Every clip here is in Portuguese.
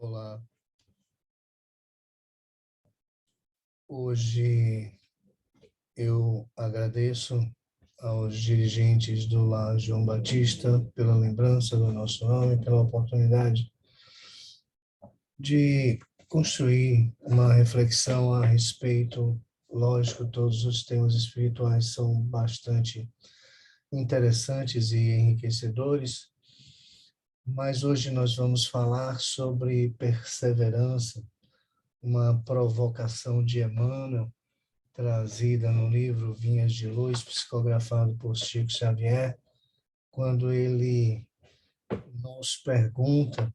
Olá, hoje eu agradeço aos dirigentes do Lar João Batista pela lembrança do nosso nome, pela oportunidade de construir uma reflexão a respeito. Lógico, todos os temas espirituais são bastante interessantes e enriquecedores, mas hoje nós vamos falar sobre perseverança, uma provocação de Emmanuel, trazida no livro Vinhas de Luz, psicografado por Chico Xavier, quando ele nos pergunta,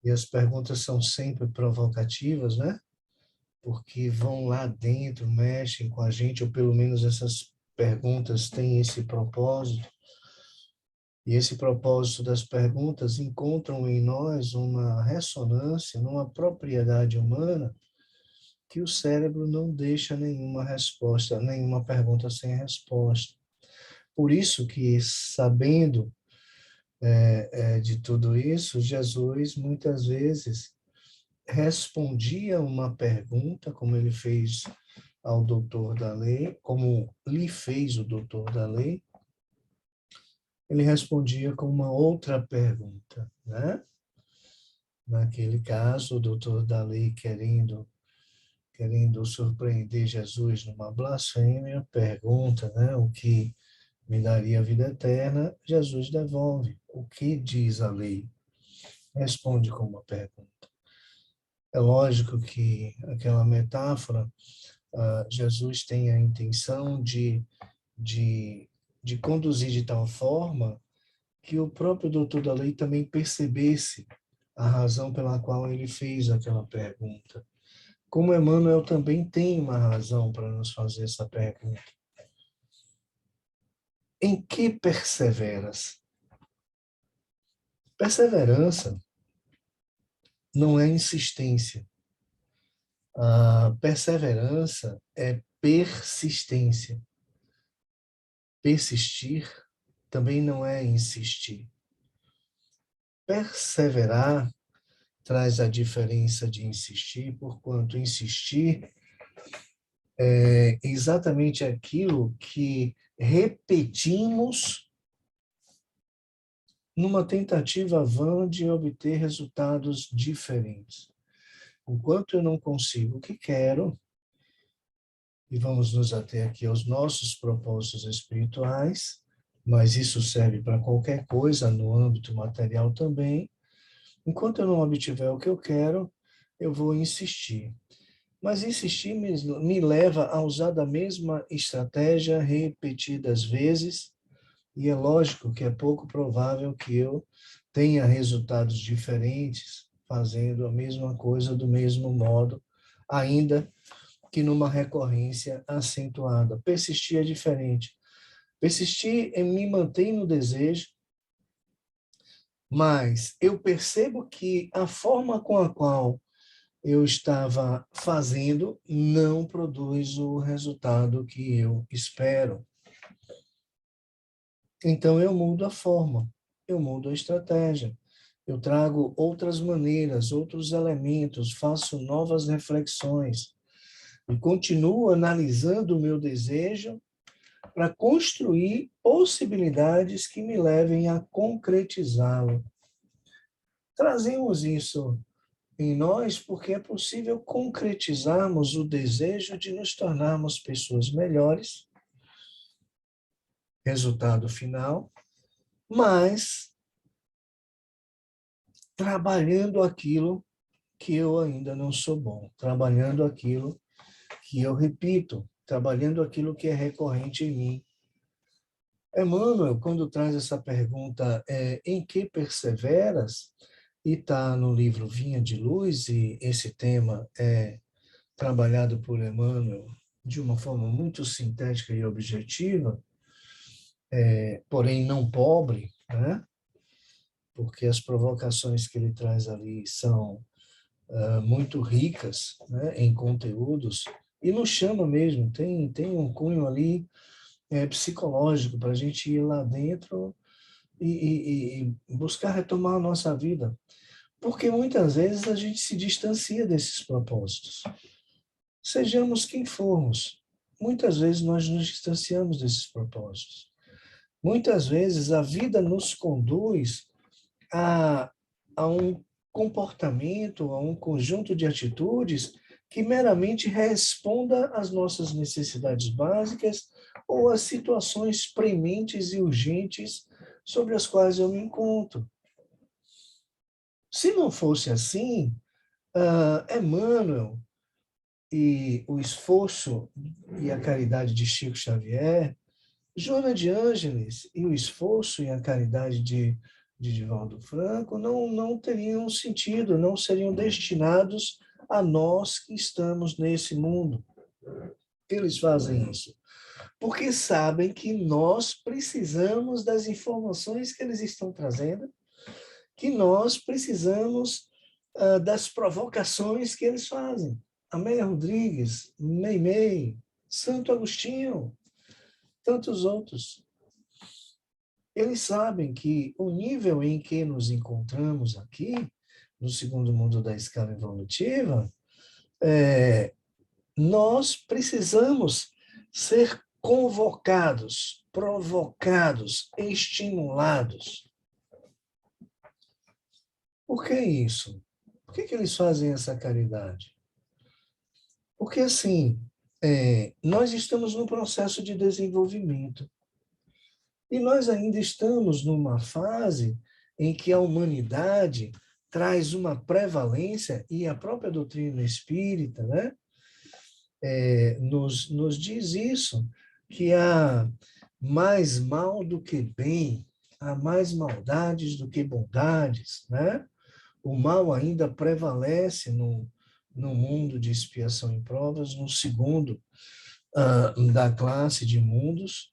e as perguntas são sempre provocativas, né? Porque vão lá dentro, mexem com a gente, ou pelo menos essas perguntas têm esse propósito, e esse propósito das perguntas encontram em nós uma ressonância, numa propriedade humana, que o cérebro não deixa nenhuma resposta, nenhuma pergunta sem resposta. Por isso que, sabendo de tudo isso, Jesus muitas vezes respondia uma pergunta, como ele fez ao doutor da lei, como lhe fez o doutor da lei, ele respondia com uma outra pergunta, né? Naquele caso, o doutor da lei querendo surpreender Jesus numa blasfêmia, pergunta, né, o que me daria a vida eterna. Jesus devolve: o que diz a lei? Responde com uma pergunta. É lógico que aquela metáfora, Jesus tem a intenção de, de conduzir de tal forma que o próprio doutor da lei também percebesse a razão pela qual ele fez aquela pergunta. Como Emmanuel também tem uma razão para nos fazer essa pergunta. Em que perseveras? Perseverança não é insistência. A perseverança é persistência. Persistir também não é insistir. Perseverar traz a diferença de insistir, porquanto insistir é exatamente aquilo que repetimos numa tentativa vã de obter resultados diferentes. Enquanto eu não consigo o que quero, e vamos nos ater aqui aos nossos propósitos espirituais, mas isso serve para qualquer coisa no âmbito material também. Enquanto eu não obtiver o que eu quero, eu vou insistir. Mas insistir me leva a usar da mesma estratégia repetidas vezes, e é lógico que é pouco provável que eu tenha resultados diferentes fazendo a mesma coisa do mesmo modo, ainda que numa recorrência acentuada. Persistir é diferente. Persistir me mantém no desejo, mas eu percebo que a forma com a qual eu estava fazendo não produz o resultado que eu espero. Então eu mudo a forma, eu mudo a estratégia, eu trago outras maneiras, outros elementos, faço novas reflexões e continuo analisando o meu desejo para construir possibilidades que me levem a concretizá-lo. Trazemos isso em nós porque é possível concretizarmos o desejo de nos tornarmos pessoas melhores, resultado final, mas trabalhando aquilo que eu ainda não sou bom, trabalhando aquilo que eu repito, trabalhando aquilo que é recorrente em mim. Emmanuel, quando traz essa pergunta, em que perseveras, e está no livro Vinha de Luz, e esse tema é trabalhado por Emmanuel de uma forma muito sintética e objetiva, porém não pobre, né? Porque as provocações que ele traz ali são muito ricas, né, em conteúdos, e nos chama mesmo, tem um cunho ali psicológico para a gente ir lá dentro e buscar retomar a nossa vida. Porque muitas vezes a gente se distancia desses propósitos. Sejamos quem formos, muitas vezes nós nos distanciamos desses propósitos. Muitas vezes a vida nos conduz a um comportamento, a um conjunto de atitudes que meramente responda às nossas necessidades básicas ou às situações prementes e urgentes sobre as quais eu me encontro. Se não fosse assim, Emmanuel e o esforço e a caridade de Chico Xavier, Joana de Ângeles e o esforço e a caridade de Divaldo Franco não teriam sentido, não seriam destinados a nós que estamos nesse mundo. Eles fazem isso porque sabem que nós precisamos das informações que eles estão trazendo, que nós precisamos das provocações que eles fazem. Amélia Rodrigues, Meimei, Santo Agostinho, tantos outros. Eles sabem que o nível em que nos encontramos aqui, no segundo mundo da escala evolutiva, nós precisamos ser convocados, provocados, estimulados. Por que isso? Por que eles fazem essa caridade? Porque, assim, nós estamos num processo de desenvolvimento. E nós ainda estamos numa fase em que a humanidade traz uma prevalência, e a própria doutrina espírita, né, nos diz isso, que há mais mal do que bem, há mais maldades do que bondades, né? O mal ainda prevalece no mundo de expiação e provas, no segundo da classe de mundos,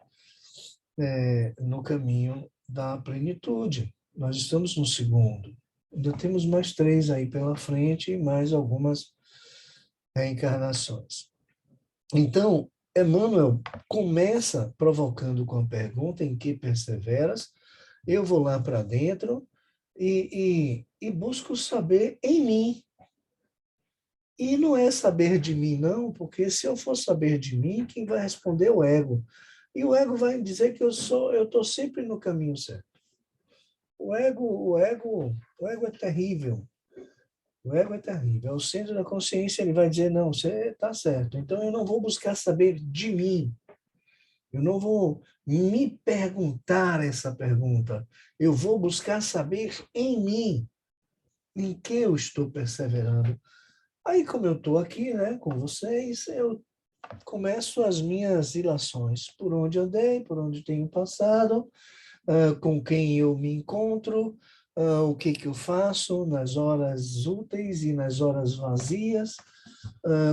no caminho da plenitude. Nós estamos no segundo. Ainda temos mais 3 aí pela frente e mais algumas reencarnações. Então, Emmanuel começa provocando com a pergunta: em que perseveras? Eu vou lá para dentro e busco saber em mim. E não é saber de mim, não, porque se eu for saber de mim, quem vai responder é o ego. E o ego vai dizer que eu estou sempre no caminho certo. O ego é terrível. O ego é terrível. É o centro da consciência, ele vai dizer, não, você está certo. Então eu não vou buscar saber de mim. Eu não vou me perguntar essa pergunta. Eu vou buscar saber em mim, em que eu estou perseverando. Aí, como eu estou aqui, né, com vocês, eu começo as minhas ilações. Por onde andei, por onde tenho passado, com quem eu me encontro, o que eu faço nas horas úteis e nas horas vazias,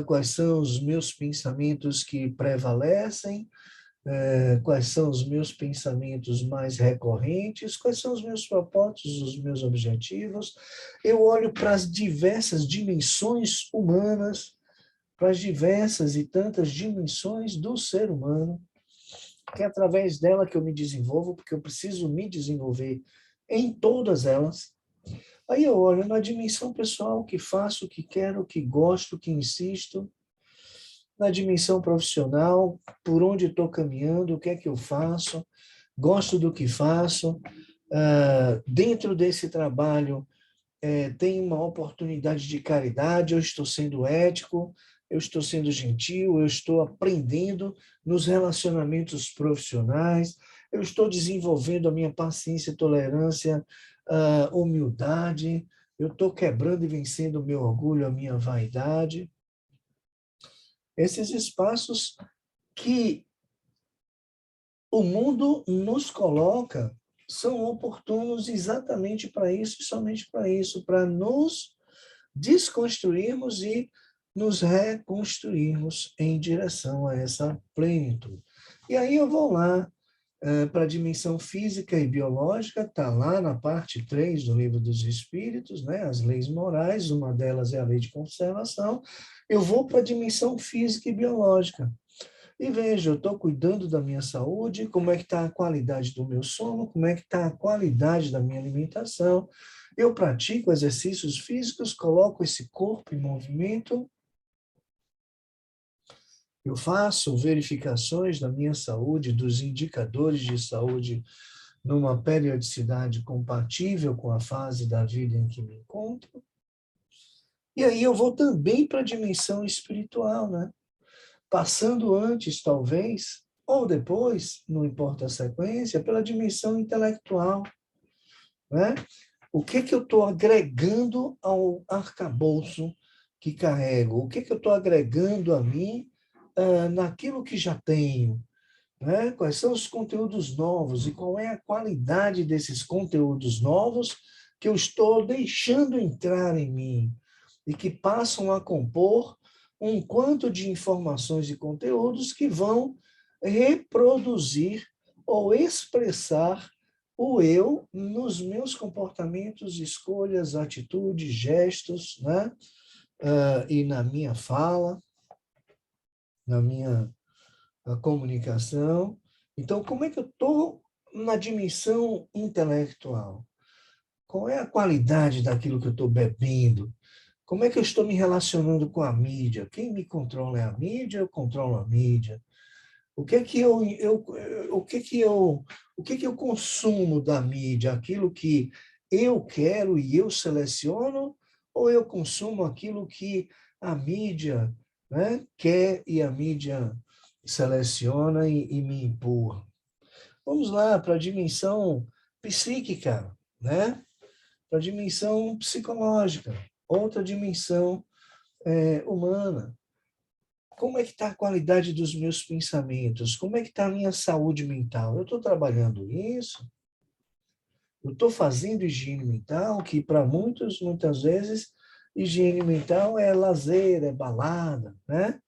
quais são os meus pensamentos que prevalecem, quais são os meus pensamentos mais recorrentes, quais são os meus propósitos, os meus objetivos. Eu olho para as diversas dimensões humanas, para as diversas e tantas dimensões do ser humano, que é através dela que eu me desenvolvo, porque eu preciso me desenvolver em todas elas. Aí eu olho na dimensão pessoal, o que faço, o que quero, o que gosto, o que insisto, na dimensão profissional, por onde estou caminhando, o que é que eu faço, gosto do que faço. Dentro desse trabalho, tem uma oportunidade de caridade, eu estou sendo ético, eu estou sendo gentil, eu estou aprendendo nos relacionamentos profissionais, eu estou desenvolvendo a minha paciência, tolerância, humildade, eu estou quebrando e vencendo o meu orgulho, a minha vaidade. Esses espaços que o mundo nos coloca são oportunos exatamente para isso e somente para isso, para nos desconstruirmos e nos reconstruirmos em direção a essa plenitude. E aí eu vou lá para a dimensão física e biológica, está lá na parte 3 do Livro dos Espíritos, né, as leis morais, uma delas é a lei de conservação. Eu vou para a dimensão física e biológica. E veja, eu estou cuidando da minha saúde, como é que está a qualidade do meu sono, como é que está a qualidade da minha alimentação, Eu pratico exercícios físicos, coloco esse corpo em movimento, eu faço verificações da minha saúde, dos indicadores de saúde, numa periodicidade compatível com a fase da vida em que me encontro. E aí eu vou também para a dimensão espiritual, né? Passando antes, talvez, ou depois, não importa a sequência, pela dimensão intelectual, né? O que que eu estou agregando ao arcabouço que carrego? O que que eu estou agregando a mim naquilo que já tenho? Né? Quais são os conteúdos novos e qual é a qualidade desses conteúdos novos que eu estou deixando entrar em mim e que passam a compor um quanto de informações e conteúdos que vão reproduzir ou expressar o eu nos meus comportamentos, escolhas, atitudes, gestos, né? E na minha fala, na minha comunicação. Então, como é que eu estou na dimensão intelectual? Qual é a qualidade daquilo que eu estou bebendo? Como é que eu estou me relacionando com a mídia? Quem me controla é a mídia, eu controlo a mídia. O que é que o que que eu consumo da mídia? Aquilo que eu quero e eu seleciono, ou eu consumo aquilo que a mídia, né, quer e a mídia seleciona e me empurra? Vamos lá para a dimensão psíquica, né? Para a dimensão psicológica, outra dimensão humana. Como é que está a qualidade dos meus pensamentos? Como é que está a minha saúde mental? Eu estou trabalhando isso? Eu estou fazendo higiene mental, que para muitos, muitas vezes, higiene mental é lazer, é balada, né?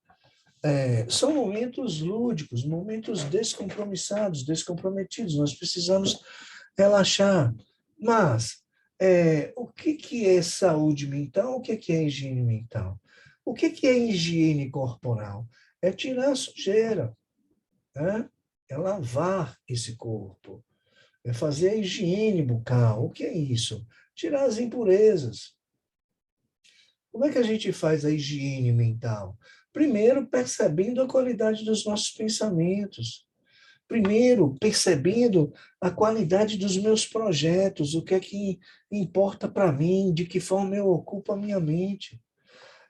São momentos lúdicos, momentos descompromissados, descomprometidos. Nós precisamos relaxar. Mas o que que é saúde mental? O que que é higiene mental? O que que é higiene corporal? É tirar a sujeira, né? É lavar esse corpo, é fazer a higiene bucal. O que é isso? Tirar as impurezas. Como é que a gente faz a higiene mental? Primeiro, percebendo a qualidade dos nossos pensamentos. Primeiro, percebendo a qualidade dos meus projetos, o que é que importa para mim, de que forma eu ocupo a minha mente.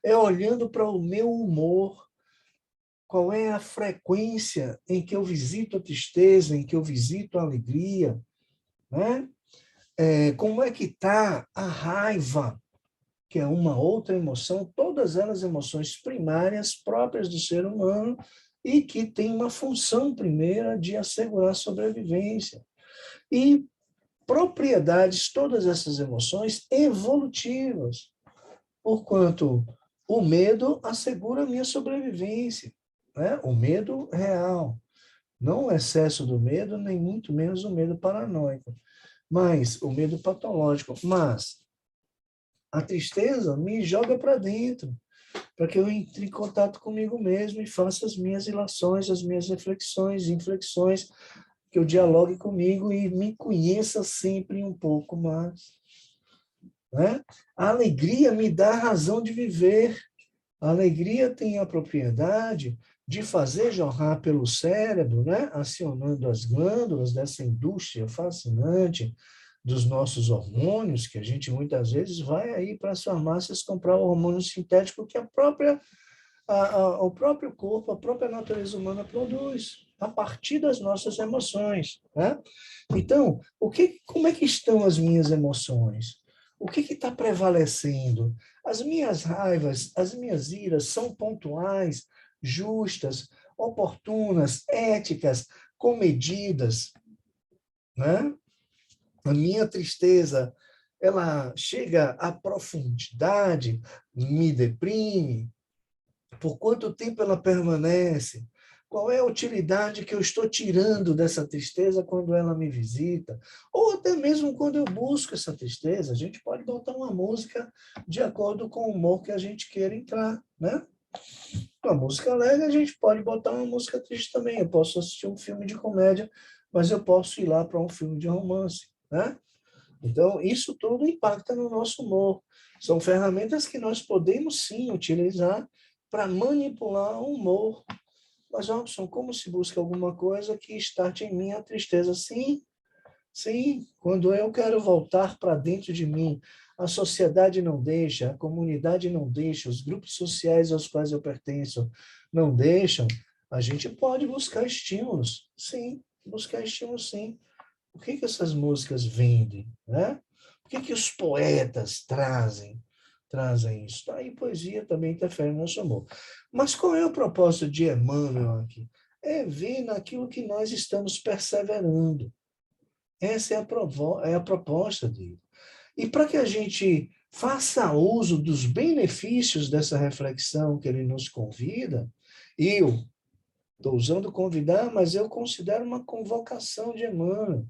É olhando para o meu humor, qual é a frequência em que eu visito a tristeza, em que eu visito a alegria, né? Como é que está a raiva, que é uma outra emoção, todas elas emoções primárias próprias do ser humano e que tem uma função primeira de assegurar a sobrevivência. E propriedades, todas essas emoções evolutivas, porquanto o medo assegura a minha sobrevivência, né? O medo real, não o excesso do medo, nem muito menos o medo paranoico, mas o medo patológico. Mas a tristeza me joga para dentro, para que eu entre em contato comigo mesmo e faça as minhas ilações, as minhas reflexões, inflexões, que eu dialogue comigo e me conheça sempre um pouco mais. Né? A alegria me dá a razão de viver. A alegria tem a propriedade de fazer jorrar pelo cérebro, né? Acionando as glândulas dessa indústria fascinante dos nossos hormônios, que a gente muitas vezes vai aí para as farmácias comprar o hormônio sintético que o próprio corpo, a própria natureza humana produz, a partir das nossas emoções. Né? Então, como é que estão as minhas emoções? O que está prevalecendo? As minhas raivas, as minhas iras são pontuais, justas, oportunas, éticas, comedidas, né? A minha tristeza, ela chega à profundidade, me deprime. Por quanto tempo ela permanece? Qual é a utilidade que eu estou tirando dessa tristeza quando ela me visita? Ou até mesmo quando eu busco essa tristeza, a gente pode botar uma música de acordo com o humor que a gente queira entrar, né? Uma música alegre, a gente pode botar uma música triste também. Eu posso assistir um filme de comédia, mas eu posso ir lá para um filme de romance, né? Então, isso tudo impacta no nosso humor. São ferramentas que nós podemos, sim, utilizar para manipular o humor. Mas, Robson, como se busca alguma coisa que starte em mim a tristeza? Sim, sim. Quando eu quero voltar para dentro de mim, a sociedade não deixa, a comunidade não deixa, os grupos sociais aos quais eu pertenço não deixam, a gente pode buscar estímulos. Sim, buscar estímulos, sim. O que que essas músicas vendem, né? O que que os poetas trazem isso? Aí poesia também interfere no nosso amor. Mas qual é o propósito de Emmanuel aqui? É ver naquilo que nós estamos perseverando. Essa é a proposta dele. E para que a gente faça uso dos benefícios dessa reflexão que ele nos convida, eu estou usando convidar, mas eu considero uma convocação de Emmanuel.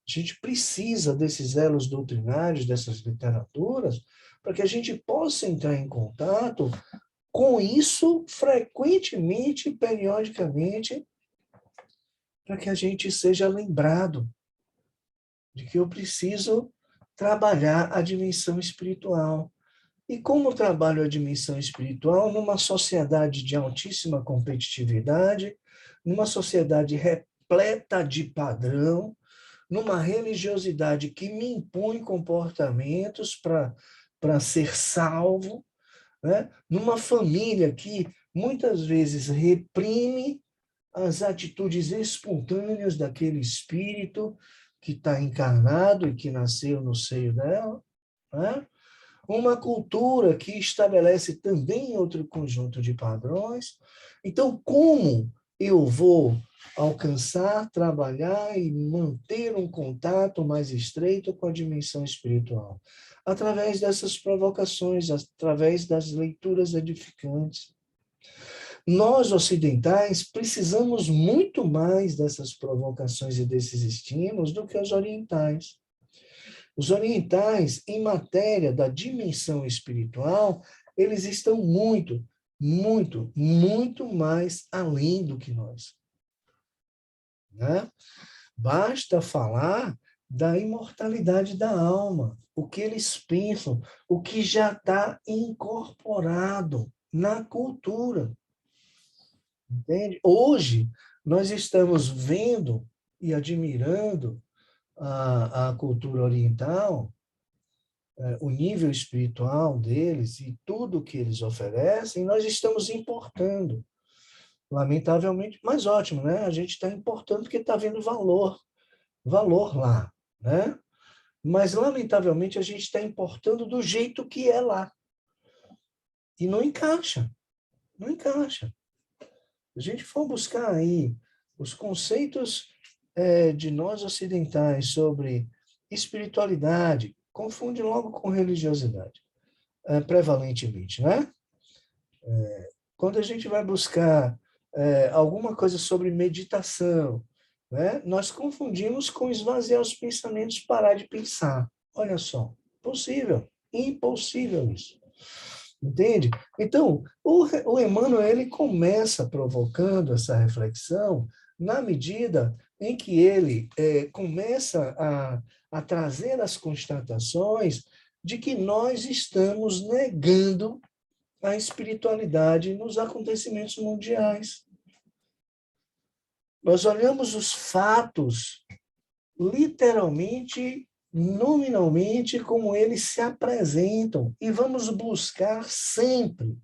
A gente precisa desses elos doutrinários, dessas literaturas, para que a gente possa entrar em contato com isso frequentemente, periodicamente, para que a gente seja lembrado de que eu preciso trabalhar a dimensão espiritual. E como eu trabalho a dimensão espiritual numa sociedade de altíssima competitividade, numa sociedade repleta de padrão, numa religiosidade que me impõe comportamentos para ser salvo, né? Numa família que muitas vezes reprime as atitudes espontâneas daquele espírito que está encarnado e que nasceu no seio dela, né? Uma cultura que estabelece também outro conjunto de padrões. Então, como eu vou alcançar, trabalhar e manter um contato mais estreito com a dimensão espiritual? Através dessas provocações, através das leituras edificantes. Nós, ocidentais, precisamos muito mais dessas provocações e desses estímulos do que os orientais. Os orientais, em matéria da dimensão espiritual, eles estão muito mais além do que nós. Né? Basta falar da imortalidade da alma, o que eles pensam, o que já está incorporado na cultura. Entende? Hoje, nós estamos vendo e admirando a cultura oriental, o nível espiritual deles e tudo que eles oferecem, nós estamos importando. Lamentavelmente, mas ótimo, né? A gente está importando porque está vendo valor lá, né? Mas, lamentavelmente, a gente está importando do jeito que é lá. E não encaixa, não encaixa. Se a gente for buscar aí os conceitos de nós ocidentais sobre espiritualidade, confunde logo com religiosidade, prevalentemente, né? Quando a gente vai buscar alguma coisa sobre meditação, né, nós confundimos com esvaziar os pensamentos, parar de pensar. Olha só, possível, impossível isso. Entende? Então, o Emmanuel ele começa provocando essa reflexão na medida em que ele começa a trazer as constatações de que nós estamos negando a espiritualidade nos acontecimentos mundiais. Nós olhamos os fatos literalmente, nominalmente, como eles se apresentam e vamos buscar sempre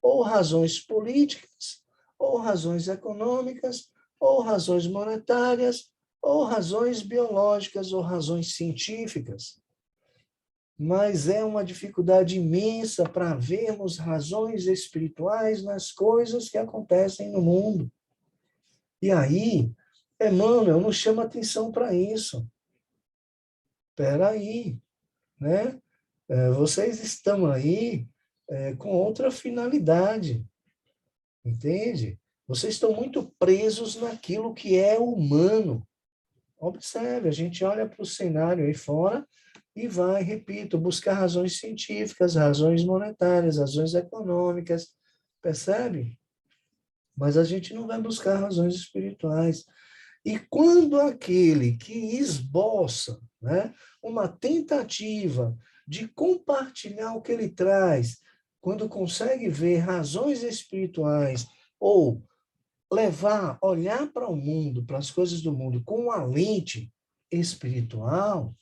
ou razões políticas, ou razões econômicas, ou razões monetárias, ou razões biológicas, ou razões científicas. Mas é uma dificuldade imensa para vermos razões espirituais nas coisas que acontecem no mundo. E aí, Emmanuel nos chama atenção para isso. Espera aí, né? Vocês estão aí com outra finalidade, entende? Vocês estão muito presos naquilo que é humano. Observe, a gente olha para o cenário aí fora e vai, repito, buscar razões científicas, razões monetárias, razões econômicas, percebe? Mas a gente não vai buscar razões espirituais. E quando aquele que esboça né? Uma tentativa de compartilhar o que ele traz, quando consegue ver razões espirituais ou olhar para o mundo, para as coisas do mundo, com uma lente espiritual,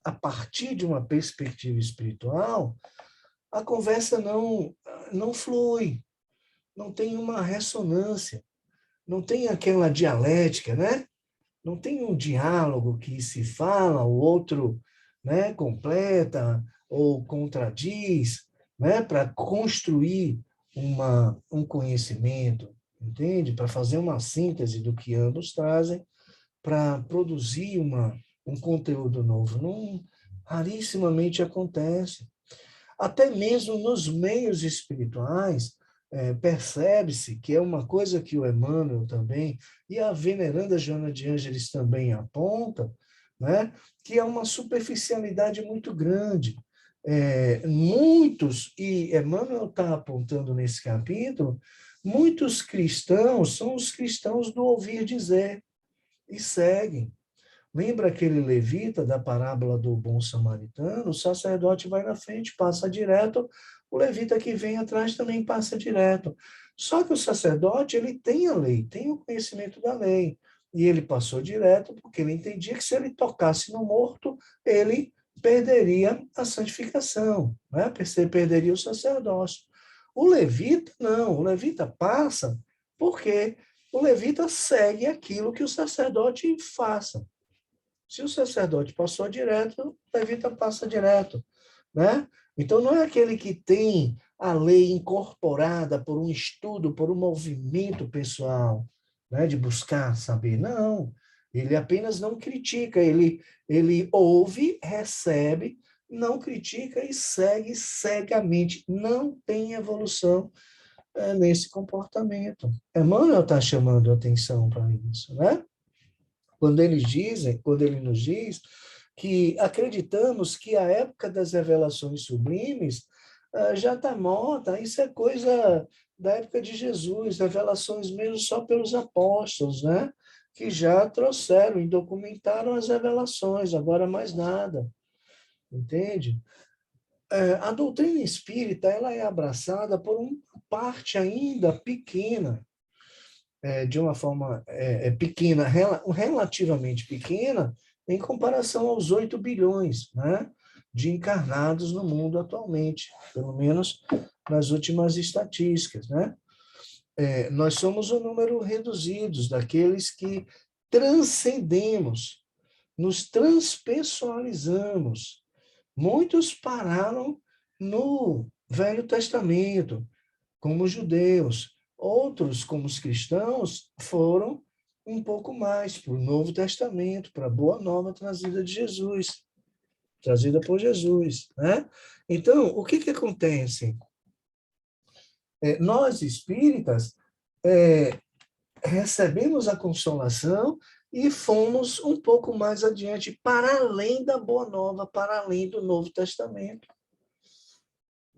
a partir de uma perspectiva espiritual, a conversa não flui, não tem uma ressonância, não tem aquela dialética, né? Não tem um diálogo que se fala, o outro, né, completa ou contradiz, né, para construir um conhecimento, entende? Para fazer uma síntese do que ambos trazem, para produzir um conteúdo novo. Não, rarissimamente acontece. Até mesmo nos meios espirituais, percebe-se que é uma coisa que o Emmanuel também, e a veneranda Joana de Ângeles também aponta, né, que é uma superficialidade muito grande. Muitos, e Emmanuel está apontando nesse capítulo, muitos cristãos são os cristãos do ouvir dizer, e seguem. Lembra aquele levita da parábola do bom samaritano? O sacerdote vai na frente, passa direto, o levita que vem atrás também passa direto. Só que o sacerdote, ele tem a lei, tem o conhecimento da lei. E ele passou direto porque ele entendia que se ele tocasse no morto, ele perderia a santificação, né? Perderia o sacerdócio. O levita, não, o levita passa porque o levita segue aquilo que o sacerdote faça. Se o sacerdote passou direto, o levita passa direto, né? Então, não é aquele que tem a lei incorporada por um estudo, por um movimento pessoal, né, de buscar saber. Não, ele apenas não critica, ele ouve, recebe, não critica e segue cegamente. Não tem evolução nesse comportamento. Emmanuel está chamando a atenção para isso, né? Quando ele nos diz que acreditamos que a época das revelações sublimes já está morta, isso é coisa da época de Jesus, revelações mesmo só pelos apóstolos, né? Que já trouxeram e documentaram as revelações, agora mais nada, entende? A doutrina espírita ela é abraçada por uma parte ainda pequena, de uma forma pequena, relativamente pequena, em comparação aos 8 bilhões, né, de encarnados no mundo atualmente, pelo menos nas últimas estatísticas, né? Nós somos um número reduzido daqueles que transcendemos, nos transpessoalizamos. Muitos pararam no Velho Testamento, como os judeus. Outros, como os cristãos, foram um pouco mais para o Novo Testamento, para a Boa Nova trazida de Jesus, trazida por Jesus, né? Então, o que acontece? Nós, espíritas, recebemos a consolação e fomos um pouco mais adiante, para além da Boa Nova, para além do Novo Testamento.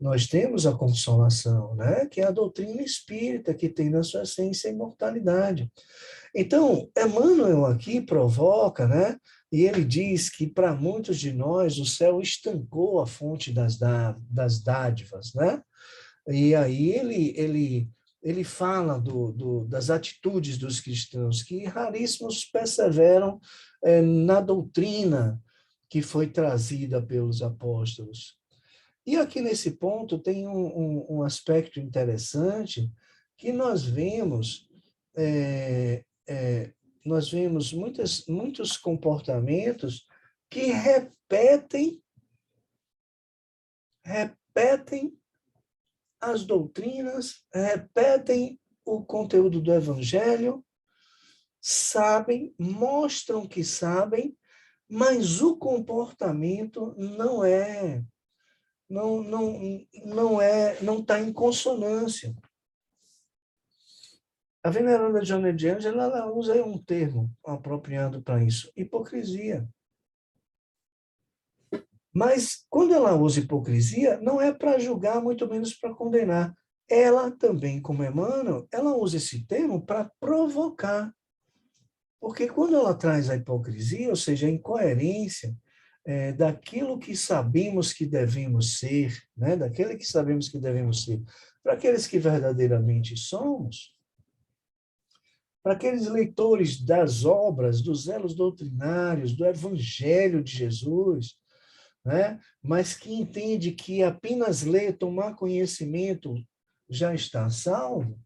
Nós temos a consolação, né? Que é a doutrina espírita, que tem na sua essência a imortalidade. Então, Emmanuel aqui provoca, né? E ele diz que para muitos de nós o céu estancou a fonte das dádivas, né? E aí ele fala das atitudes dos cristãos, que raríssimos perseveram na doutrina que foi trazida pelos apóstolos. E aqui nesse ponto tem um aspecto interessante que nós vemos muitos comportamentos que repetem as doutrinas, repetem o conteúdo do Evangelho, sabem, mostram que sabem, mas o comportamento não está em consonância. A veneranda Joana de Ângeles, ela usa um termo apropriado para isso, hipocrisia. Mas, quando ela usa hipocrisia, não é para julgar, muito menos para condenar. Ela também, como Emmanuel, ela usa esse termo para provocar. Porque quando ela traz a hipocrisia, ou seja, a incoerência, daquilo que sabemos que devemos ser, né? Daquele que sabemos que devemos ser, para aqueles que verdadeiramente somos, para aqueles leitores das obras, dos elos doutrinários, do Evangelho de Jesus, né? Mas que entende que apenas ler, tomar conhecimento, já está salvo.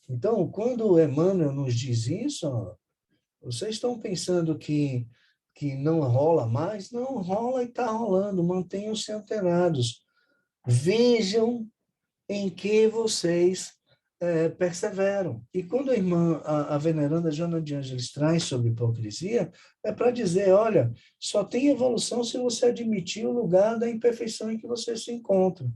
Então, quando Emmanuel nos diz isso, ó, vocês estão pensando que não rola mais? Não rola e está rolando, mantenham-se antenados. Vejam em que vocês perseveram. E quando a veneranda Joana de Ângeles traz sobre hipocrisia, é para dizer, olha, só tem evolução se você admitir o lugar da imperfeição em que você se encontra.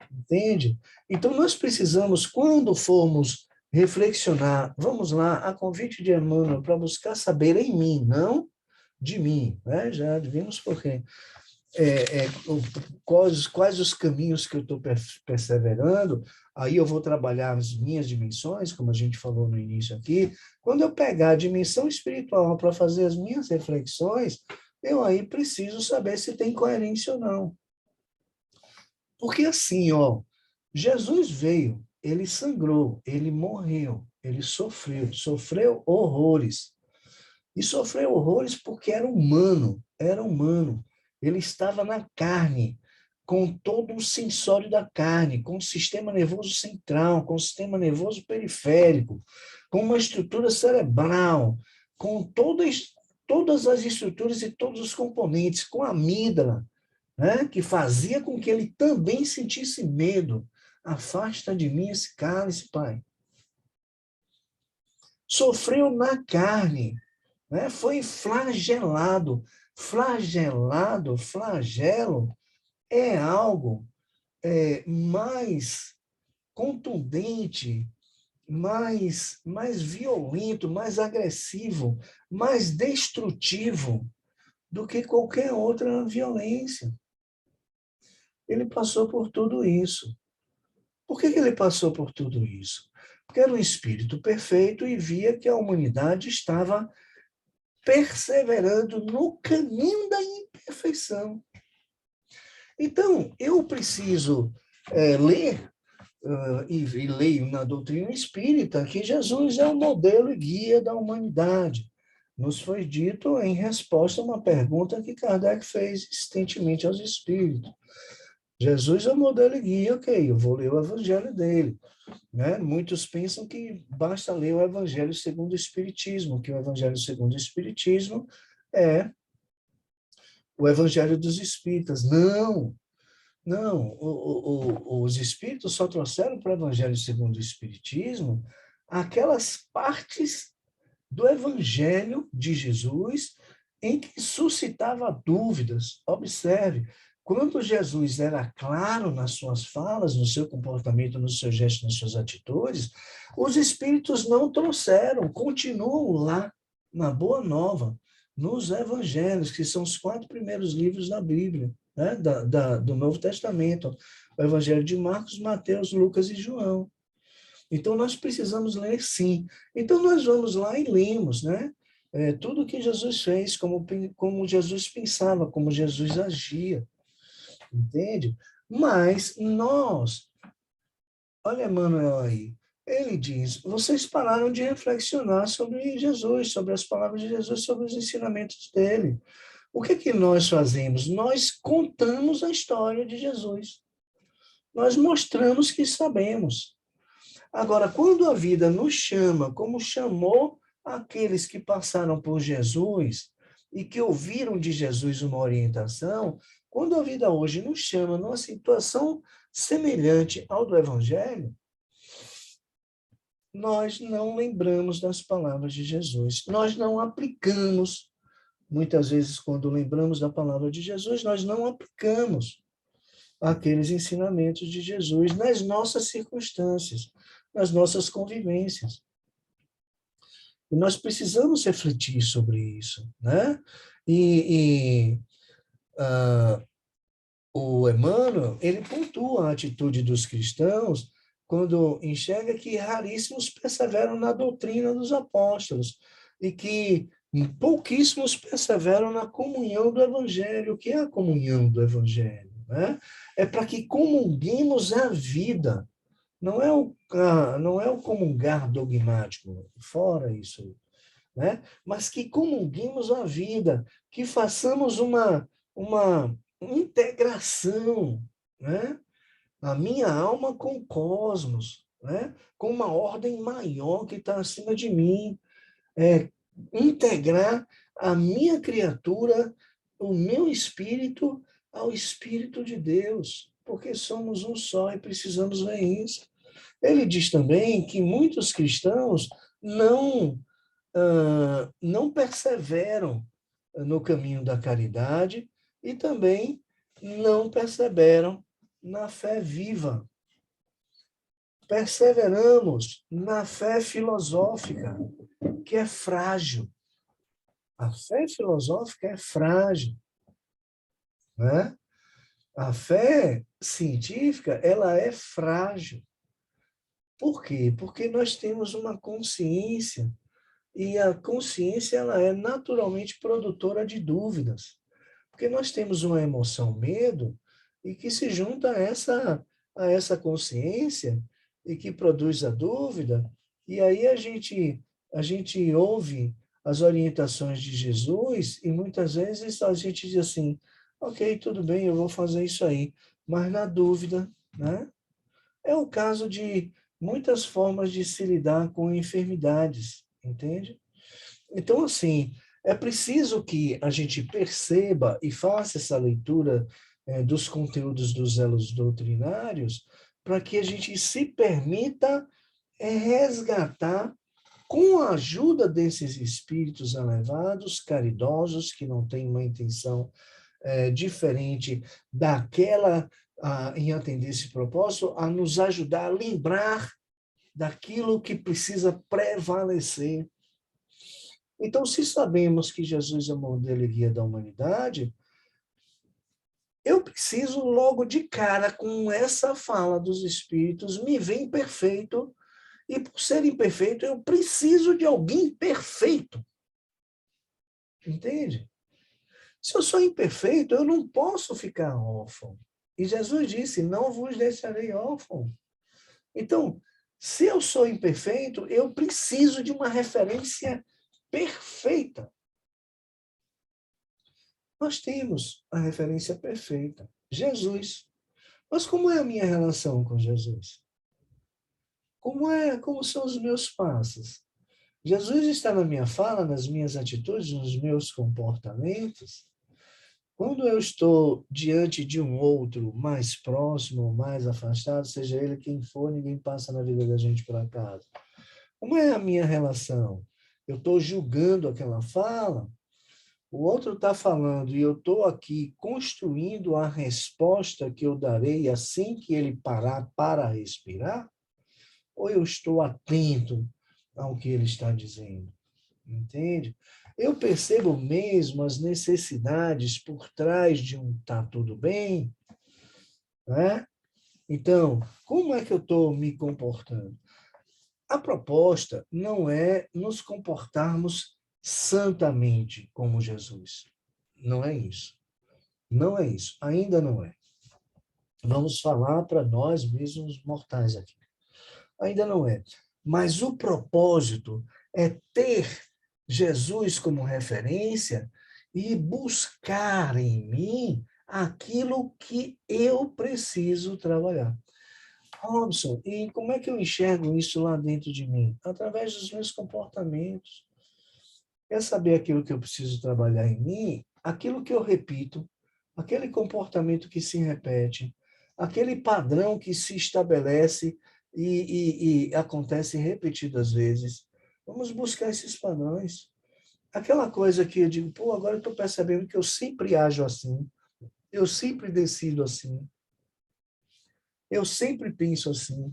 Entende? Então, nós precisamos, quando formos reflexionar, vamos lá, a convite de Emmanuel, para buscar saber em mim, não de mim, né? Já vimos por quê. Quais os caminhos que eu estou perseverando, aí eu vou trabalhar as minhas dimensões, como a gente falou no início aqui. Quando eu pegar a dimensão espiritual para fazer as minhas reflexões, eu aí preciso saber se tem coerência ou não. Porque assim, ó, Jesus veio, ele sangrou, ele morreu, ele sofreu horrores. E sofreu horrores porque era humano, era humano. Ele estava na carne, com todo o sensório da carne, com o sistema nervoso central, com o sistema nervoso periférico, com uma estrutura cerebral, com todas as estruturas e todos os componentes, com a amígdala, né, que fazia com que ele também sentisse medo. Afasta de mim esse cálice, Pai. Sofreu na carne, né? Foi flagelado. Flagelo, é algo mais contundente, mais violento, mais agressivo, mais destrutivo do que qualquer outra violência. Ele passou por tudo isso. Por que ele passou por tudo isso? Porque era um espírito perfeito e via que a humanidade estava perseverando no caminho da imperfeição. Então, eu preciso ler, e leio na doutrina espírita, que Jesus é o modelo e guia da humanidade. Nos foi dito em resposta a uma pergunta que Kardec fez insistentemente aos espíritos. Jesus é o modelo e guia, ok, eu vou ler o evangelho dele. Né? Muitos pensam que basta ler o Evangelho segundo o Espiritismo, que o Evangelho segundo o Espiritismo é o Evangelho dos Espíritas. Não, não. Os Espíritos só trouxeram para o Evangelho segundo o Espiritismo aquelas partes do Evangelho de Jesus em que suscitava dúvidas. Observe, quando Jesus era claro nas suas falas, no seu comportamento, nos seus gestos, nas suas atitudes, os espíritos não trouxeram, continuam lá, na Boa Nova, nos evangelhos, que são os 4 primeiros livros da Bíblia, né, do Novo Testamento, o Evangelho de Marcos, Mateus, Lucas e João. Então, nós precisamos ler sim. Então, nós vamos lá e lemos, né? Tudo que Jesus fez, como Jesus pensava, como Jesus agia. Entende? Mas nós, olha Emmanuel aí, ele diz, vocês pararam de reflexionar sobre Jesus, sobre as palavras de Jesus, sobre os ensinamentos dele. O que nós fazemos? Nós contamos a história de Jesus. Nós mostramos que sabemos. Agora, quando a vida nos chama, como chamou aqueles que passaram por Jesus e que ouviram de Jesus uma orientação, quando a vida hoje nos chama numa situação semelhante ao do Evangelho, nós não lembramos das palavras de Jesus, nós não aplicamos. Muitas vezes, quando lembramos da palavra de Jesus, nós não aplicamos aqueles ensinamentos de Jesus nas nossas circunstâncias, nas nossas convivências. E nós precisamos refletir sobre isso, né? O Emmanuel, ele pontua a atitude dos cristãos quando enxerga que raríssimos perseveram na doutrina dos apóstolos e que Pouquíssimos perseveram na comunhão do Evangelho. O que é a comunhão do Evangelho? Né? É para que comunguemos a vida. Não é o comungar dogmático, fora isso, né? Mas que comunguemos a vida, que façamos uma integração, né? A minha alma com o cosmos, né? Com uma ordem maior que está acima de mim. Integrar a minha criatura, o meu espírito, ao Espírito de Deus, porque somos um só e precisamos ver isso. Ele diz também que muitos cristãos não perseveram no caminho da caridade e também não perseveram na fé viva. Perseveramos na fé filosófica, que é frágil. A fé filosófica é frágil, né? A fé científica, ela é frágil. Por quê? Porque nós temos uma consciência e a consciência ela é naturalmente produtora de dúvidas. Porque nós temos uma emoção medo e que se junta a essa consciência e que produz a dúvida, e aí a gente ouve as orientações de Jesus e muitas vezes a gente diz assim, ok, tudo bem, eu vou fazer isso aí, mas na dúvida, né? É o caso de muitas formas de se lidar com enfermidades, entende? Então, assim, é preciso que a gente perceba e faça essa leitura dos conteúdos dos elos doutrinários para que a gente se permita resgatar, com a ajuda desses espíritos elevados, caridosos, que não têm uma intenção diferente daquela em atender esse propósito, a nos ajudar a lembrar daquilo que precisa prevalecer. Então, se sabemos que Jesus é o modelo e guia da humanidade, eu preciso logo de cara com essa fala dos Espíritos, me ver imperfeito, e por ser imperfeito, eu preciso de alguém perfeito. Entende? Se eu sou imperfeito, eu não posso ficar órfão. E Jesus disse, não vos deixarei órfão. Então, se eu sou imperfeito, eu preciso de uma referência perfeita. Nós temos a referência perfeita, Jesus. Mas como é a minha relação com Jesus? Como são os meus passos? Jesus está na minha fala, nas minhas atitudes, nos meus comportamentos? Quando eu estou diante de um outro mais próximo, mais afastado, seja ele quem for, ninguém passa na vida da gente por acaso. Como é a minha relação? Eu estou julgando aquela fala? O outro está falando e eu estou aqui construindo a resposta que eu darei assim que ele parar para respirar? Ou eu estou atento ao que ele está dizendo? Entende? Eu percebo mesmo as necessidades por trás de um tá tudo bem, né? Então, como é que eu estou me comportando? A proposta não é nos comportarmos santamente como Jesus. Não é isso. Não é isso. Ainda não é. Vamos falar para nós mesmos mortais aqui. Ainda não é. Mas o propósito é ter Jesus como referência e buscar em mim aquilo que eu preciso trabalhar. Robson, e como é que eu enxergo isso lá dentro de mim? Através dos meus comportamentos. Quer saber aquilo que eu preciso trabalhar em mim? Aquilo que eu repito, aquele comportamento que se repete, aquele padrão que se estabelece e acontece repetidas vezes. Vamos buscar esses padrões. Aquela coisa que eu digo, pô, agora eu estou percebendo que eu sempre ajo assim, eu sempre decido assim, eu sempre penso assim.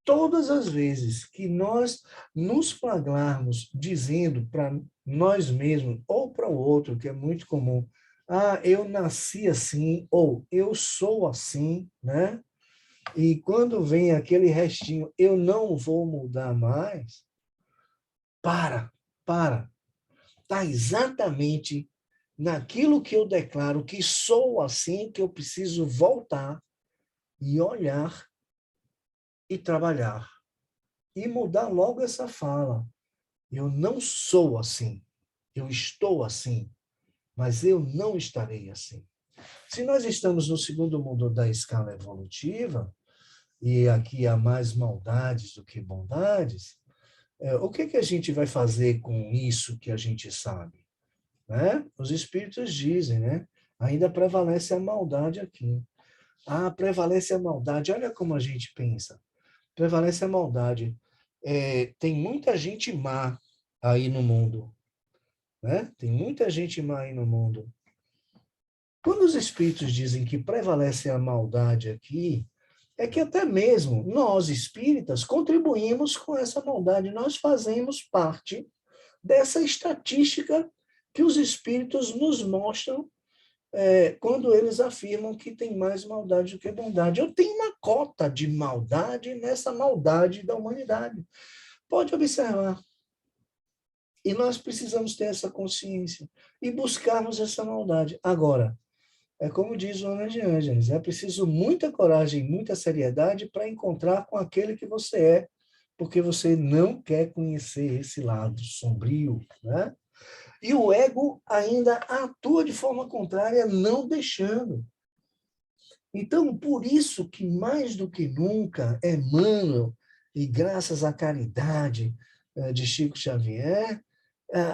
Todas as vezes que nós nos flagrarmos dizendo para nós mesmos ou para o outro, que é muito comum, eu nasci assim, ou eu sou assim, né? E quando vem aquele restinho, eu não vou mudar mais, para. está exatamente naquilo que eu declaro que sou assim, que eu preciso voltar e olhar e trabalhar. E mudar logo essa fala. Eu não sou assim. Eu estou assim. Mas eu não estarei assim. Se nós estamos no segundo mundo da escala evolutiva, e aqui há mais maldades do que bondades, o que a gente vai fazer com isso que a gente sabe? Né? Os espíritos dizem, né? Ainda prevalece a maldade aqui. Ah, prevalece a maldade. Olha como a gente pensa. Prevalece a maldade. Tem muita gente má aí no mundo. Né? Tem muita gente má aí no mundo. Quando os espíritos dizem que prevalece a maldade aqui, é que até mesmo nós, espíritas, contribuímos com essa maldade. Nós fazemos parte dessa estatística que os espíritos nos mostram quando eles afirmam que tem mais maldade do que bondade. Eu tenho uma cota de maldade nessa maldade da humanidade. Pode observar. E nós precisamos ter essa consciência e buscarmos essa maldade. Agora, é como diz o Ana de Ângeles, é preciso muita coragem, muita seriedade para encontrar com aquele que você é, porque você não quer conhecer esse lado sombrio, né? E o ego ainda atua de forma contrária, não deixando. Então, por isso que mais do que nunca, Emmanuel, e graças à caridade de Chico Xavier,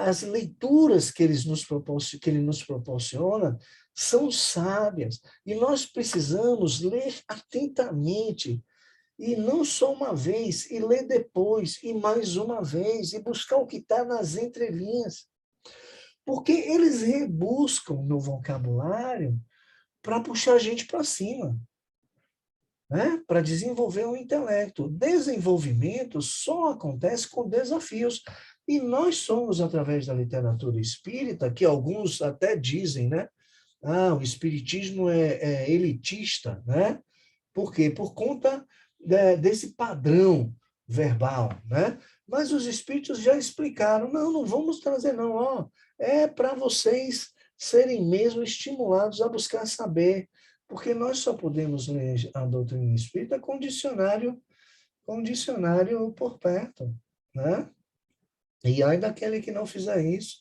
as leituras que ele nos proporciona são sábias. E nós precisamos ler atentamente, e não só uma vez, e ler depois, e mais uma vez, e buscar o que está nas entrelinhas. Porque eles rebuscam no vocabulário para puxar a gente para cima, né? Para desenvolver o intelecto. O desenvolvimento só acontece com desafios. E nós somos, através da literatura espírita, que alguns até dizem, né? Ah, o espiritismo é elitista, né? Por quê? Por conta desse padrão verbal, né? Mas os espíritos já explicaram, não vamos trazer não, ó, é para vocês serem mesmo estimulados a buscar saber, porque nós só podemos ler a doutrina espírita com dicionário por perto, né? E ai daquele que não fizer isso,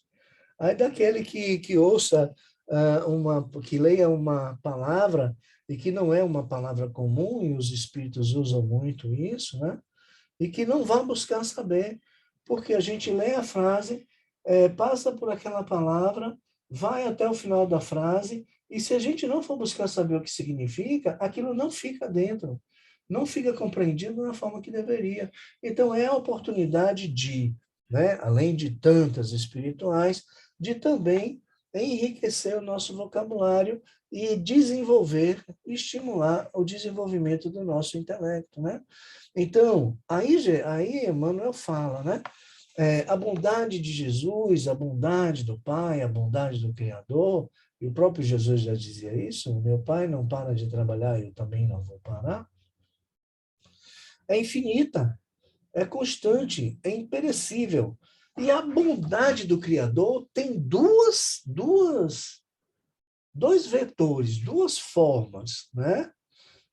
ai daquele que ouça que leia uma palavra e que não é uma palavra comum, e os espíritos usam muito isso, né? E que não vá buscar saber, porque a gente lê a frase, passa por aquela palavra, vai até o final da frase, e se a gente não for buscar saber o que significa, aquilo não fica dentro, não fica compreendido da forma que deveria. Então, é a oportunidade de, né, além de tantas espirituais, de também enriquecer o nosso vocabulário e desenvolver, estimular o desenvolvimento do nosso intelecto, né? Então, aí Emmanuel fala, né? A bondade de Jesus, a bondade do Pai, a bondade do Criador, e o próprio Jesus já dizia isso, meu Pai não para de trabalhar, eu também não vou parar, é infinita, é constante, é imperecível. E a bondade do Criador tem dois vetores, duas formas, né,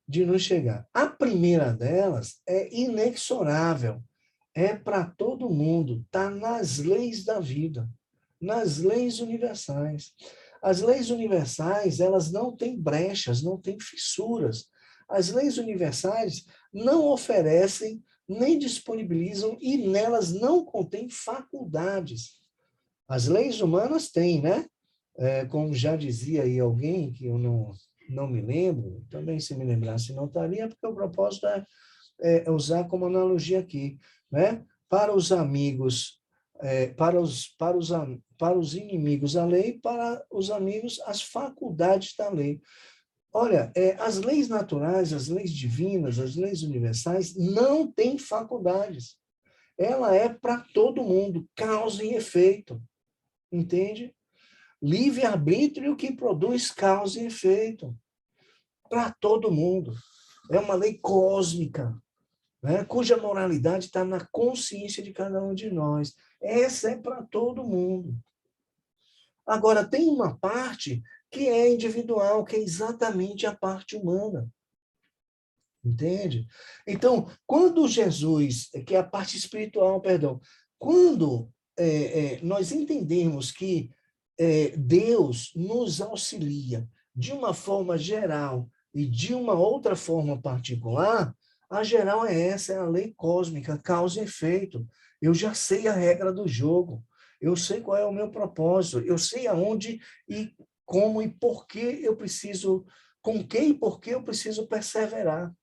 de nos chegar. A primeira delas é inexorável, é para todo mundo, está nas leis da vida, nas leis universais. As leis universais, elas não têm brechas, não têm fissuras. As leis universais não oferecem, nem disponibilizam, e nelas não contém faculdades. As leis humanas têm, né? Como já dizia aí alguém, que eu não me lembro, também se me lembrasse não estaria, porque o propósito é usar como analogia aqui, né? Para os amigos, para os inimigos a lei, para os amigos as faculdades da lei. Olha, as leis naturais, as leis divinas, as leis universais não têm faculdades. Ela é para todo mundo, causa e efeito, entende? Livre-arbítrio que produz causa e efeito para todo mundo. É uma lei cósmica, né, cuja moralidade está na consciência de cada um de nós. Essa é para todo mundo. Agora, tem uma parte que é individual, que é exatamente a parte humana. Entende? Então, quando Jesus, que é a parte espiritual, perdão, quando nós entendemos que Deus nos auxilia de uma forma geral e de uma outra forma particular, a geral é essa, é a lei cósmica, causa e efeito. Eu já sei a regra do jogo, eu sei qual é o meu propósito, eu sei aonde e como e por que eu preciso, com quem e por que eu preciso perseverar.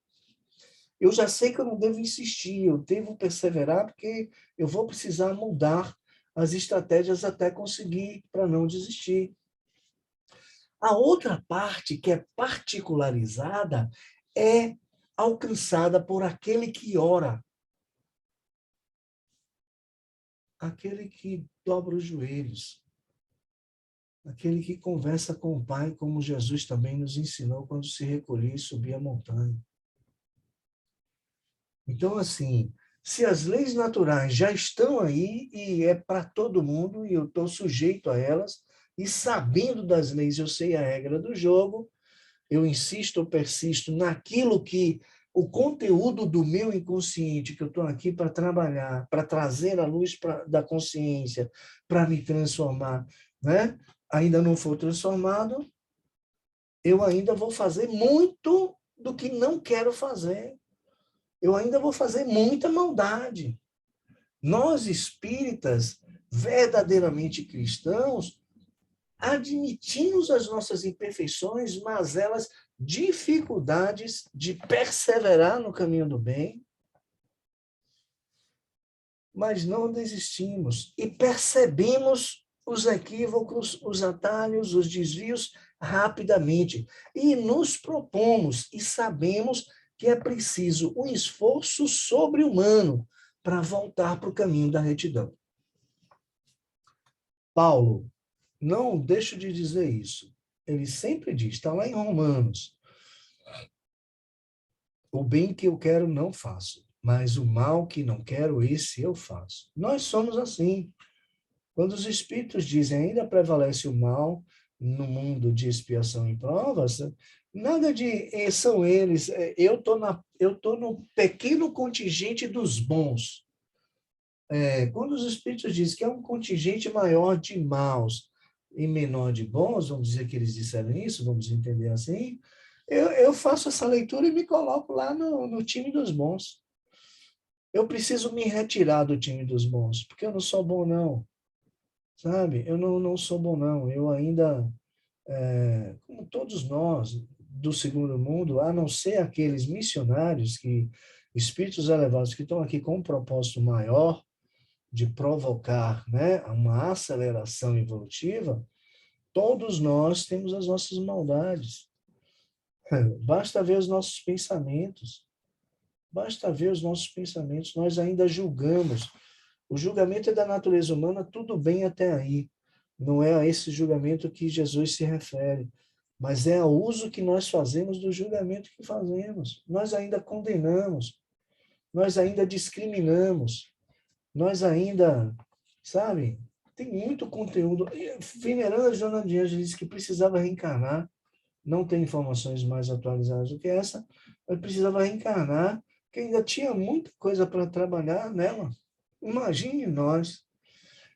Eu já sei que eu não devo insistir, eu devo perseverar, porque eu vou precisar mudar as estratégias até conseguir, para não desistir. A outra parte, que é particularizada, é alcançada por aquele que ora, aquele que dobra os joelhos, aquele que conversa com o Pai, como Jesus também nos ensinou quando se recolhia e subia a montanha. Então, assim, se as leis naturais já estão aí e é para todo mundo e eu estou sujeito a elas, e sabendo das leis eu sei a regra do jogo, eu insisto, eu persisto naquilo que o conteúdo do meu inconsciente, que eu estou aqui para trabalhar, para trazer a luz da consciência, para me transformar, né? Ainda não for transformado, eu ainda vou fazer muito do que não quero fazer. Eu ainda vou fazer muita maldade. Nós, espíritas, verdadeiramente cristãos, admitimos as nossas imperfeições, mazelas, dificuldades de perseverar no caminho do bem, mas não desistimos e percebemos os equívocos, os atalhos, os desvios rapidamente e nos propomos e sabemos que é preciso um esforço sobre-humano para voltar para o caminho da retidão. Paulo, não deixo de dizer isso. Ele sempre diz, está lá em Romanos, o bem que eu quero não faço, mas o mal que não quero, esse eu faço. Nós somos assim. Quando os espíritos dizem ainda prevalece o mal no mundo de expiação e provas, nada de são eles, eu tô no pequeno contingente dos bons. Quando os espíritos dizem que é um contingente maior de maus e menor de bons, vamos dizer que eles disseram isso, vamos entender assim, eu faço essa leitura e me coloco lá no time dos bons. Eu preciso me retirar do time dos bons, porque eu não sou bom, não. Sabe? Eu não sou bom, não. Eu ainda, como todos nós do segundo mundo, a não ser aqueles missionários espíritos elevados que estão aqui com um propósito maior de provocar, né, uma aceleração evolutiva, todos nós temos as nossas maldades. Basta ver os nossos pensamentos. Basta ver os nossos pensamentos. Nós ainda julgamos. O julgamento é da natureza humana, tudo bem até aí. Não é a esse julgamento que Jesus se refere, mas é ao uso que nós fazemos do julgamento que fazemos. Nós ainda condenamos, nós ainda discriminamos, nós ainda, sabe, tem muito conteúdo. Veneranda Joana de Anjos disse que precisava reencarnar, não tem informações mais atualizadas do que essa, mas precisava reencarnar, que ainda tinha muita coisa para trabalhar nela. Imagine nós.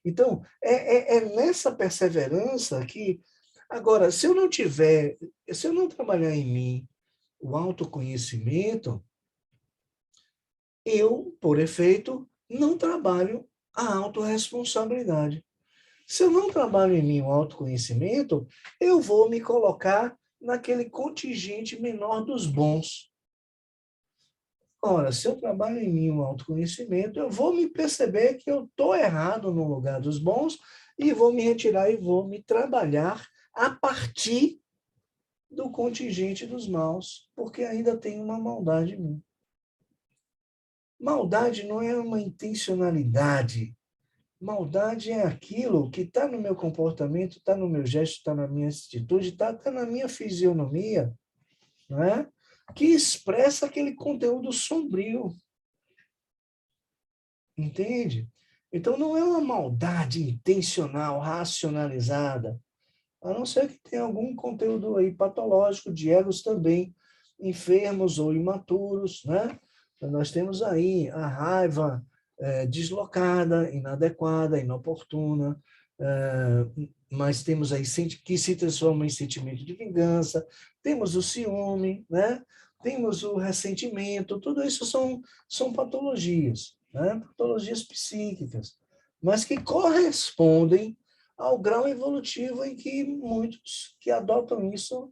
Então, é nessa perseverança que, agora, se eu não trabalhar em mim o autoconhecimento, eu, por efeito, não trabalho a autorresponsabilidade. Se eu não trabalho em mim o autoconhecimento, eu vou me colocar naquele contingente menor dos bons. Ora, se eu trabalho em mim o autoconhecimento, eu vou me perceber que eu estou errado no lugar dos bons e vou me retirar e vou me trabalhar a partir do contingente dos maus, porque ainda tem uma maldade em mim. Maldade não é uma intencionalidade. Maldade é aquilo que está no meu comportamento, está no meu gesto, está na minha atitude, está até na minha fisionomia, não é? Que expressa aquele conteúdo sombrio. Entende? Então, não é uma maldade intencional, racionalizada, a não ser que tenha algum conteúdo aí patológico de egos também enfermos ou imaturos, né? Então, nós temos aí a raiva deslocada, inadequada, inoportuna, mas temos aí que se transforma em sentimento de vingança, temos o ciúme, né? Temos o ressentimento, tudo isso são patologias, né? Patologias psíquicas, mas que correspondem ao grau evolutivo em que muitos que adotam isso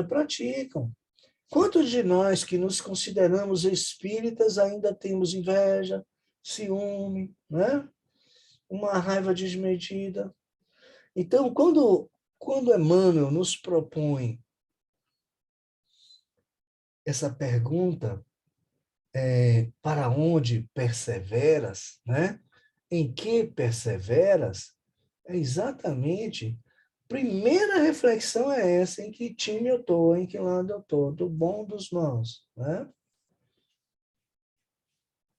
praticam. Quantos de nós que nos consideramos espíritas ainda temos inveja, ciúme, né? Uma raiva desmedida? Então, quando Emmanuel nos propõe essa pergunta, para onde perseveras, né? Em que perseveras? É exatamente. Primeira reflexão é essa, em que time eu estou, em que lado eu estou, do bom dos maus, né?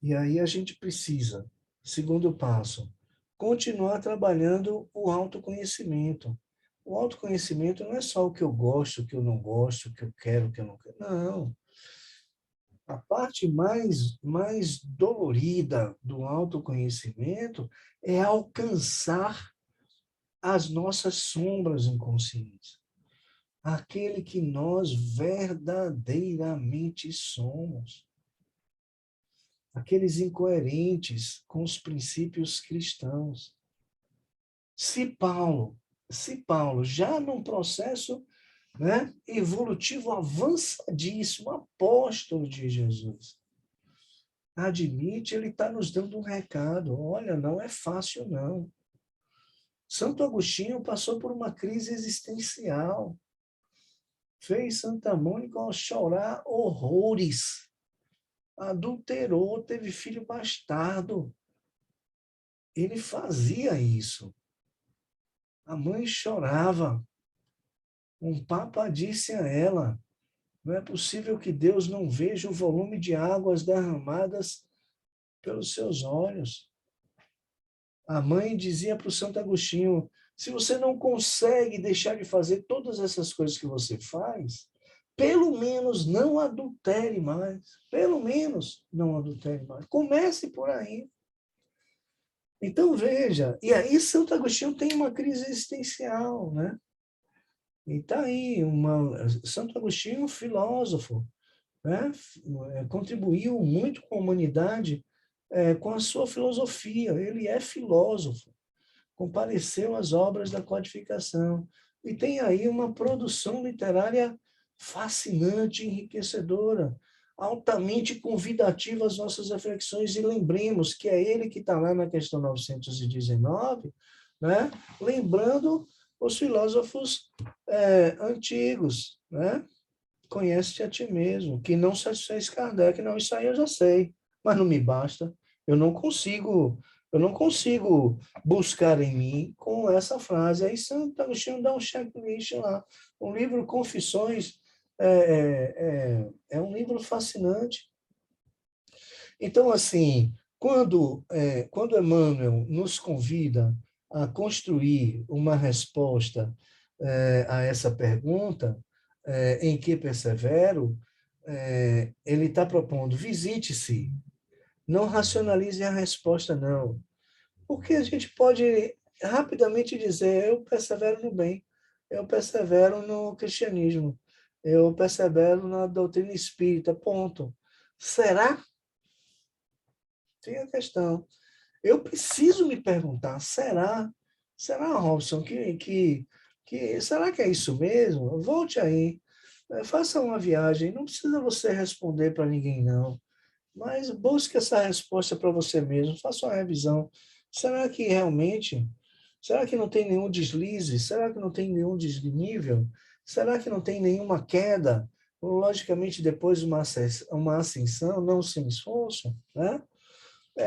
E aí a gente precisa, segundo passo, continuar trabalhando o autoconhecimento. O autoconhecimento não é só o que eu gosto, o que eu não gosto, o que eu quero, o que eu não quero. Não. A parte mais dolorida do autoconhecimento é alcançar as nossas sombras inconscientes. Aquele que nós verdadeiramente somos. Aqueles incoerentes com os princípios cristãos. Se Paulo, já num processo, né, evolutivo avançadíssimo, apóstolo de Jesus, admite, ele está nos dando um recado. Olha, não é fácil, não. Santo Agostinho passou por uma crise existencial. Fez Santa Mônica chorar horrores. Adulterou, teve filho bastardo. Ele fazia isso. A mãe chorava. Um papa disse a ela: não é possível que Deus não veja o volume de águas derramadas pelos seus olhos. A mãe dizia para o Santo Agostinho: se você não consegue deixar de fazer todas essas coisas que você faz, pelo menos não adultere mais. Pelo menos não adultere mais. Comece por aí. Então, veja, e aí Santo Agostinho tem uma crise existencial, né? E está aí, Santo Agostinho, filósofo, né? Contribuiu muito com a humanidade com a sua filosofia. Ele é filósofo, compareceu às obras da codificação. E tem aí uma produção literária fascinante, enriquecedora, altamente convidativa às nossas reflexões. E lembremos que é ele que está lá na questão 919, né? Lembrando os filósofos antigos, né? Conhece-te a ti mesmo, que não satisfez Kardec. Não, isso aí eu já sei, mas não me basta. Eu não consigo buscar em mim com essa frase. Aí Santo Agostinho dá um checklist lá. Um livro Confissões é um livro fascinante. Então, assim, quando Emmanuel nos convida a construir uma resposta a essa pergunta, em que persevero, ele está propondo, visite-se, não racionalize a resposta, não. Porque a gente pode rapidamente dizer, eu persevero no bem, eu persevero no cristianismo, eu persevero na doutrina espírita, ponto. Será? Tem a questão. Eu preciso me perguntar, será, Robson, será que é isso mesmo? Volte aí, faça uma viagem, não precisa você responder para ninguém, não, mas busque essa resposta para você mesmo, faça uma revisão. Será que realmente, será que não tem nenhum deslize? Será que não tem nenhum desnível? Será que não tem nenhuma queda? Logicamente, depois uma ascensão, não sem esforço, né?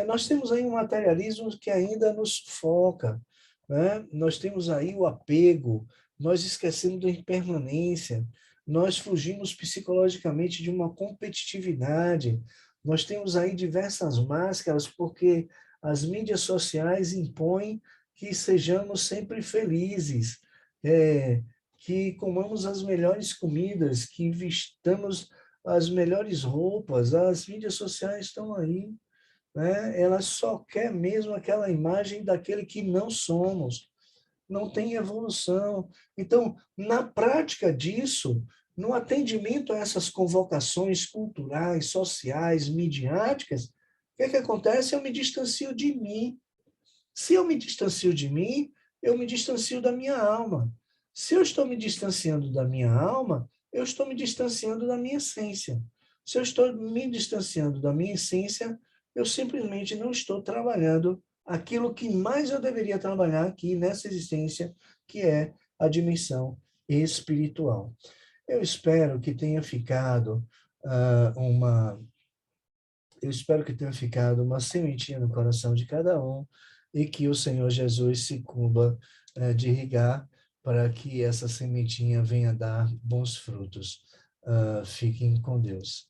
Nós temos aí um materialismo que ainda nos foca, né? Nós temos aí o apego, nós esquecemos da impermanência, nós fugimos psicologicamente de uma competitividade, nós temos aí diversas máscaras, porque As mídias sociais impõem que sejamos sempre felizes, que comamos as melhores comidas, que vistamos as melhores roupas. As mídias sociais estão aí, né? Elas só quer mesmo aquela imagem daquele que não somos. Não tem evolução. Então, na prática disso, no atendimento a essas convocações culturais, sociais, midiáticas, o que é que acontece? Eu me distancio de mim. Se eu me distancio de mim, eu me distancio da minha alma. Se eu estou me distanciando da minha alma, eu estou me distanciando da minha essência. Se eu estou me distanciando da minha essência, eu simplesmente não estou trabalhando aquilo que mais eu deveria trabalhar aqui nessa existência, que é a dimensão espiritual. Eu espero que tenha ficado uma eu espero que tenha ficado uma sementinha no coração de cada um e que o Senhor Jesus se incumba de irrigar para que essa sementinha venha dar bons frutos. Fiquem com Deus.